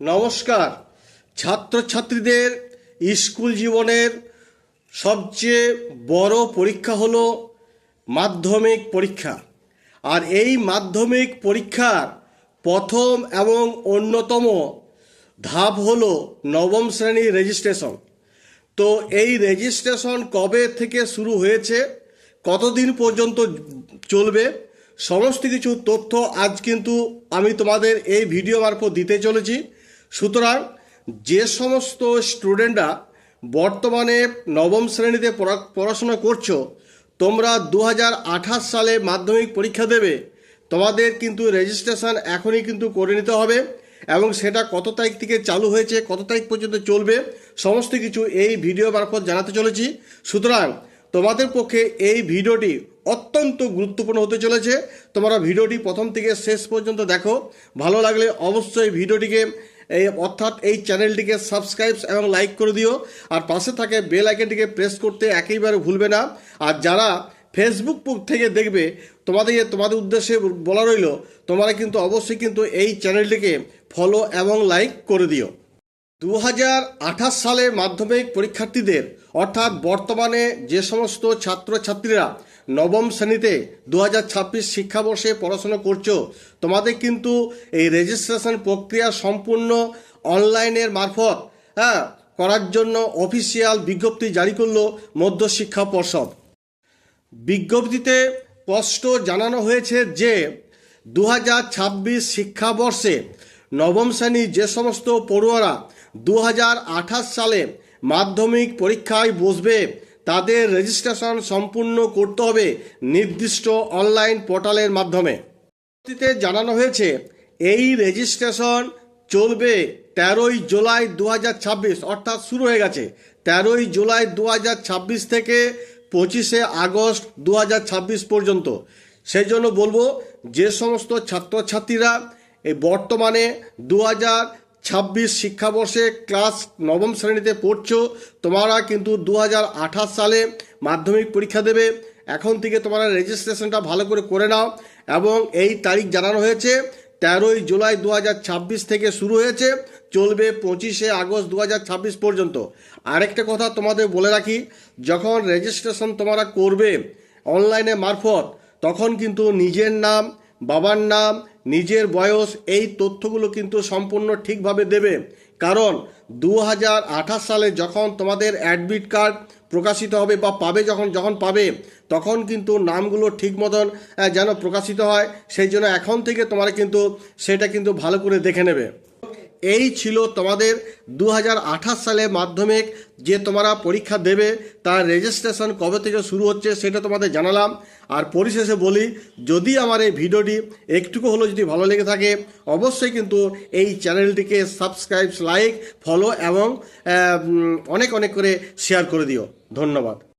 নমস্কার। ছাত্রছাত্রীদের স্কুল জীবনের সবচেয়ে বড় পরীক্ষা হলো মাধ্যমিক পরীক্ষা। আর এই মাধ্যমিক পরীক্ষার প্রথম এবং অন্যতম ধাপ হলো নবম শ্রেণীর রেজিস্ট্রেশন। তো এই রেজিস্ট্রেশন কবে থেকে শুরু হয়েছে, কতদিন পর্যন্ত চলবে, সমস্ত কিছু তথ্য আজ কিন্তু আমি তোমাদের এই ভিডিও মারফত দিতে চলেছি। সুতরাং যে সমস্ত স্টুডেন্টরা বর্তমানে নবম শ্রেণীতে পড়াশোনা করছো, তোমরা 2028 সালে মাধ্যমিক পরীক্ষা দেবে, তোমাদের কিন্তু রেজিস্ট্রেশন এখনই কিন্তু করে নিতে হবে। এবং সেটা কত তারিখ থেকে চালু হয়েছে, কত তারিখ পর্যন্ত চলবে, সমস্ত কিছু এই ভিডিও মারফত জানাতে চলেছি। সুতরাং তোমাদের পক্ষে এই ভিডিওটি অত্যন্ত গুরুত্বপূর্ণ হতে চলেছে। তোমরা ভিডিওটি প্রথম থেকে শেষ পর্যন্ত দেখো। ভালো লাগলে অবশ্যই ভিডিওটিকে অর্থাৎ এই চ্যানেলটিকে সাবস্ক্রাইব এবং লাইক করে দিও। আর পাশে থাকে বেল আইকনটিকে প্রেস করতে একেবারে ভুলবে না। আর যারা ফেসবুক থেকে দেখবে, তোমাদের উদ্দেশ্যে বলা রইল, তোমরা কিন্তু অবশ্যই কিন্তু এই চ্যানেলটিকে ফলো এবং লাইক করে দিও। 2028 সালে মাধ্যমিক পরীক্ষার্থীদের অর্থাৎ বর্তমানে যে সমস্ত ছাত্রছাত্রীরা নবম শ্রেণীতে 2026 শিক্ষাবর্ষে পড়াশোনা করছো, তোমাদের কিন্তু এই রেজিস্ট্রেশন প্রক্রিয়া সম্পূর্ণ অনলাইনের মারফত করার জন্য অফিসিয়াল বিজ্ঞপ্তি জারি করলো মধ্যশিক্ষা পর্ষদ। বিজ্ঞপ্তিতে স্পষ্ট জানানো হয়েছে যে 2026 শিক্ষাবর্ষে নবম শ্রেণীর যে সমস্ত পড়ুয়ারা 2028 সালে মাধ্যমিক পরীক্ষায় বসবে, তাদের রেজিস্ট্রেশন সম্পূর্ণ করতে হবে নির্দিষ্ট অনলাইন পোর্টালের মাধ্যমে। বিজ্ঞপ্তিতে জানানো হয়েছে এই রেজিস্ট্রেশন চলবে 13ই জুলাই 2026, অর্থাৎ শুরু হয়ে গেছে 13ই জুলাই 2026 থেকে 25শে আগস্ট 2026 পর্যন্ত। সেই জন্য বলবো, যে সমস্ত ছাত্রছাত্রীরা এই বর্তমানে 2026 শিক্ষাবর্ষে ক্লাস নবম শ্রেণীতে পড়ছো, তোমরা কিন্তু 2028 সালে মাধ্যমিক পরীক্ষা দেবে। এখন থেকে তোমরা রেজিস্ট্রেশনটা ভালো করে নাও। এবং এই তারিখ জানানো হয়েছে 13ই জুলাই 2026 থেকে শুরু হয়েছে, চলবে 25শে আগস্ট 2026 পর্যন্ত। আরেকটা কথা তোমাদের বলে রাখি, যখন রেজিস্ট্রেশন তোমরা করবে অনলাইনে মারফত, তখন কিন্তু নিজের নাম, বাবার নাম, নিজের বয়স, এই তথ্যগুলো কিন্তু সম্পূর্ণ ঠিকভাবে দেবে। কারণ 2028 সালে যখন তোমাদের অ্যাডমিট কার্ড প্রকাশিত হবে বা পাবে, যখন পাবে, তখন কিন্তু নামগুলো ঠিক মতন যেন প্রকাশিত হয়। সেই জন্য এখন থেকে তোমরা কিন্তু সেটা কিন্তু ভালো করে দেখে নেবে। এই ছিল তোমাদের 2028 সালে মাধ্যমিক যে তোমরা পরীক্ষা দেবে, তার রেজিস্ট্রেশন কবে থেকে শুরু হচ্ছে সেটা তোমাদের জানালাম। আর পরিশেষে বলি, যদি আমার এই ভিডিওটি একটুকু হলেও যদি ভালো লেগে থাকে, অবশ্যই কিন্তু এই চ্যানেলটিকে সাবস্ক্রাইব, লাইক, ফলো এবং অনেক করে শেয়ার করে দিও। ধন্যবাদ।